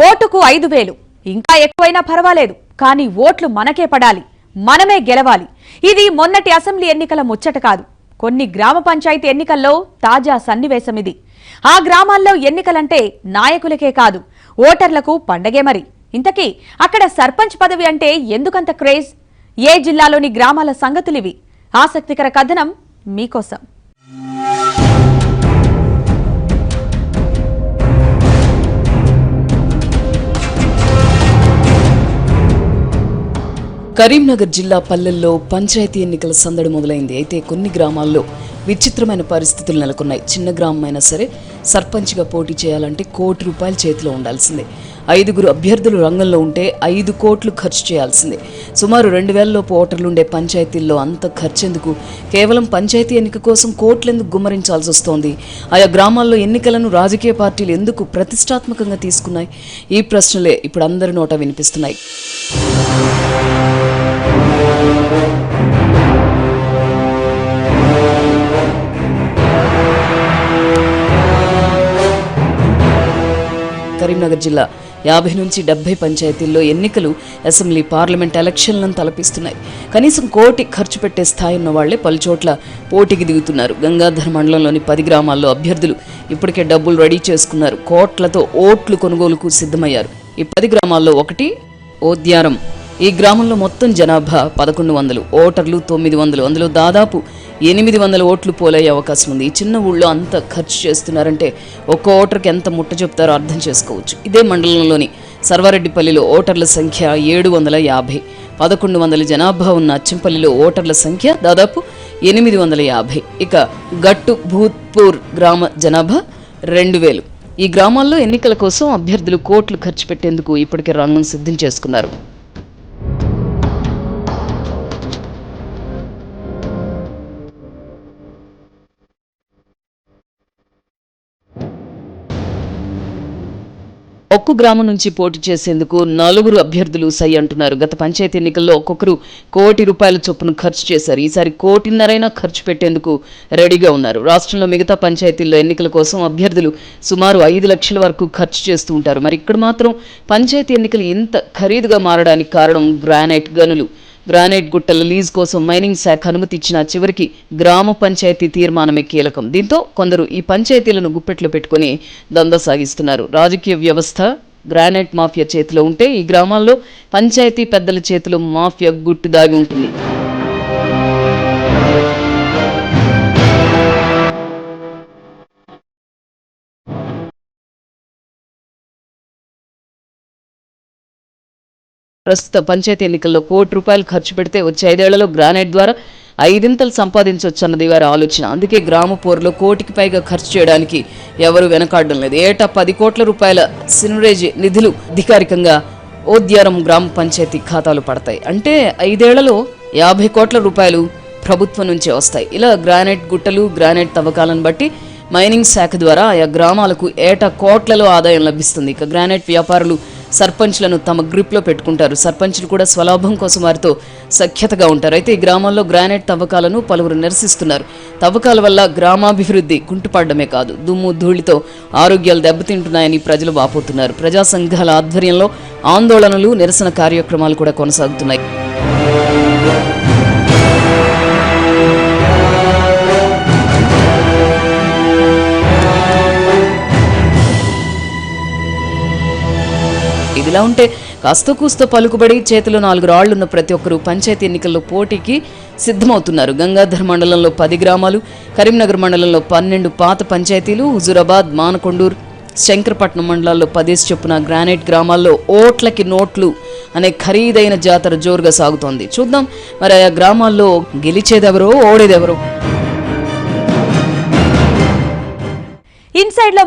ఓటుకు 5,000 ఇంకా ఎక్కువైనా పర్వాలేదు, కానీ ఓట్లు మనకే పడాలి, మనమే గెలవాలి. ఇది మొన్నటి అసెంబ్లీ ఎన్నికల ముచ్చట కాదు, కొన్ని గ్రామ పంచాయతీ ఎన్నికల్లో తాజా సన్నివేశం ఇది. ఆ గ్రామాల్లో ఎన్నికలంటే నాయకులకే కాదు, ఓటర్లకు పండగే. మరి ఇంతకీ అక్కడ సర్పంచ్ పదవి అంటే ఎందుకంత క్రేజ్? ఏ జిల్లాలోని గ్రామాల సంగతులివి? ఆసక్తికర కథనం మీకోసం. కరీంనగర్ జిల్లా పల్లెల్లో పంచాయతీ ఎన్నికల సందడి మొదలైంది. అయితే కొన్ని గ్రామాల్లో విచిత్రమైన పరిస్థితులు నెలకొన్నాయి. చిన్న గ్రామం అయినా సరే సర్పంచ్గా పోటీ చేయాలంటే ₹1 కోటి చేతిలో ఉండాల్సిందే. 5 అభ్యర్థులు రంగంలో ఉంటే 5 కోట్లు ఖర్చు చేయాల్సిందే. సుమారు 2,000 లోపు ఓటర్లుండే పంచాయతీల్లో అంత ఖర్చెందుకు? కేవలం పంచాయతీ ఎన్నిక కోసం కోట్లెందుకు గుమ్మరించాల్సి వస్తోంది? ఆయా గ్రామాల్లో ఎన్నికలను రాజకీయ పార్టీలు ఎందుకు ప్రతిష్టాత్మకంగా తీసుకున్నాయి? ఈ ప్రశ్నలే ఇప్పుడు అందరి నోట వినిపిస్తున్నాయి. కరీంనగర్ జిల్లా 50 నుంచి 70 పంచాయతీల్లో ఎన్నికలు అసెంబ్లీ, పార్లమెంట్ ఎలక్షన్లను తలపిస్తున్నాయి. కనీసం ₹1 కోటి ఖర్చు పెట్టే స్థాయి ఉన్న వాళ్లే పలుచోట్ల పోటీకి దిగుతున్నారు. గంగాధర్ మండలంలోని 10 గ్రామాల్లో అభ్యర్థులు ఇప్పటికే డబ్బులు రెడీ చేసుకున్నారు. కోట్లతో ఓట్లు కొనుగోలుకు సిద్ధమయ్యారు. ఈ 10 గ్రామాల్లో ఒకటి ఓద్యారం. ఈ గ్రామంలో మొత్తం జనాభా 1,100, ఓటర్లు 900. అందులో దాదాపు 800 ఓట్లు పోలయ్యే అవకాశం ఉంది. ఈ చిన్న ఊళ్ళో అంత ఖర్చు చేస్తున్నారంటే ఒక్క ఓటర్కి ఎంత ముట్ట చెప్తారో అర్థం చేసుకోవచ్చు. ఇదే మండలంలోని సర్వారెడ్డిపల్లిలో ఓటర్ల సంఖ్య 750. 1,100 జనాభా ఉన్న అచ్చంపల్లిలో ఓటర్ల సంఖ్య దాదాపు 850. ఇక గట్టు భూత్పూర్ గ్రామ జనాభా 2,000. ఈ గ్రామాల్లో ఎన్నికల కోసం అభ్యర్థులు కోట్లు ఖర్చు పెట్టేందుకు ఇప్పటికే రంగం సిద్ధం చేసుకున్నారు. ఒక్క గ్రామం నుంచి పోటీ చేసేందుకు 4 అభ్యర్థులు సై అంటున్నారు. గత పంచాయతీ ఎన్నికల్లో ఒక్కొక్కరు ₹1 కోటి చొప్పున ఖర్చు చేశారు. ఈసారి ₹1.5 కోటి ఖర్చు పెట్టేందుకు రెడీగా ఉన్నారు. రాష్ట్రంలో మిగతా పంచాయతీల్లో ఎన్నికల కోసం అభ్యర్థులు సుమారు 5 లక్షల వరకు ఖర్చు చేస్తూ ఉంటారు. మరి ఇక్కడ మాత్రం పంచాయతీ ఎన్నికలు ఇంత ఖరీదుగా మారడానికి కారణం గ్రానైట్ గనులు. గ్రానైట్ గుట్టల లీజ్ కోసం మైనింగ్ శాఖ అనుమతి ఇచ్చిన చివరికి గ్రామ పంచాయతీ తీర్మానమే కీలకం. దీంతో కొందరు ఈ పంచాయతీలను గుప్పెట్లో పెట్టుకుని దందా సాగిస్తున్నారు. రాజకీయ వ్యవస్థ గ్రానైట్ మాఫియా చేతిలో ఉంటే ఈ గ్రామాల్లో పంచాయతీ పెద్దల చేతిలో మాఫియా గుట్టు దాగి ఉంటుంది. ప్రస్తుత పంచాయతీ ఎన్నికల్లో ₹1 కోటి ఖర్చు పెడితే వచ్చే 5 ఏళ్లలో గ్రానైట్ ద్వారా 5 సంపాదించవచ్చన్నది వారి ఆలోచన. అందుకే గ్రామ పోరులో ₹1 కోటికి పైగా ఖర్చు చేయడానికి ఎవరు వెనకాడడం లేదు. ఏటా ₹10 కోట్ల సినరేజ్ నిధులు అధికారికంగా ఓద్యారం గ్రామ పంచాయతీ ఖాతాలు పడతాయి. అంటే 5 ఏళ్లలో ₹50 కోట్ల ప్రభుత్వం నుంచే వస్తాయి. ఇలా గ్రానైట్ గుట్టలు, గ్రానైట్ తవ్వకాలను బట్టి మైనింగ్ శాఖ ద్వారా ఆయా గ్రామాలకు ఏటా కోట్లలో ఆదాయం లభిస్తుంది. ఇక గ్రానైట్ వ్యాపారులు సర్పంచ్లను తమ గ్రిప్లో పెట్టుకుంటారు. సర్పంచ్లు కూడా స్వలాభం కోసం వారితో సఖ్యతగా ఉంటారు. అయితే ఈ గ్రామాల్లో గ్రానైట్ తవ్వకాలను పలువురు నిరసిస్తున్నారు. తవ్వకాల వల్ల గ్రామాభివృద్ధి కుంటుపడమే కాదు, దుమ్ము ధూళితో ఆరోగ్యాలు దెబ్బతింటున్నాయని ప్రజలు వాపోతున్నారు. ప్రజా సంఘాల ఆధ్వర్యంలో ఆందోళనలు, నిరసన కార్యక్రమాలు కూడా కొనసాగుతున్నాయి. ఇదిలా ఉంటే కాస్తో కూస్తో పలుకుబడి చేతిలో 4 రాళ్లున్న ప్రతి ఒక్కరూ పంచాయతీ ఎన్నికల్లో పోటీకి సిద్ధమవుతున్నారు. గంగాధర్ మండలంలో 10 గ్రామాలు, కరీంనగర్ మండలంలో 12 పాత పంచాయతీలు, హుజూరాబాద్, మానకొండూరు, శంకరపట్నం మండలాల్లో 10 చొప్పున గ్రానైట్ గ్రామాల్లో ఓట్లకి నోట్లు అనే ఖరీదైన జాతర జోరుగా సాగుతోంది. చూద్దాం మరి ఆయా గ్రామాల్లో గెలిచేదెవరో, ఓడేదెవరో. ఇన్సైడ్ లో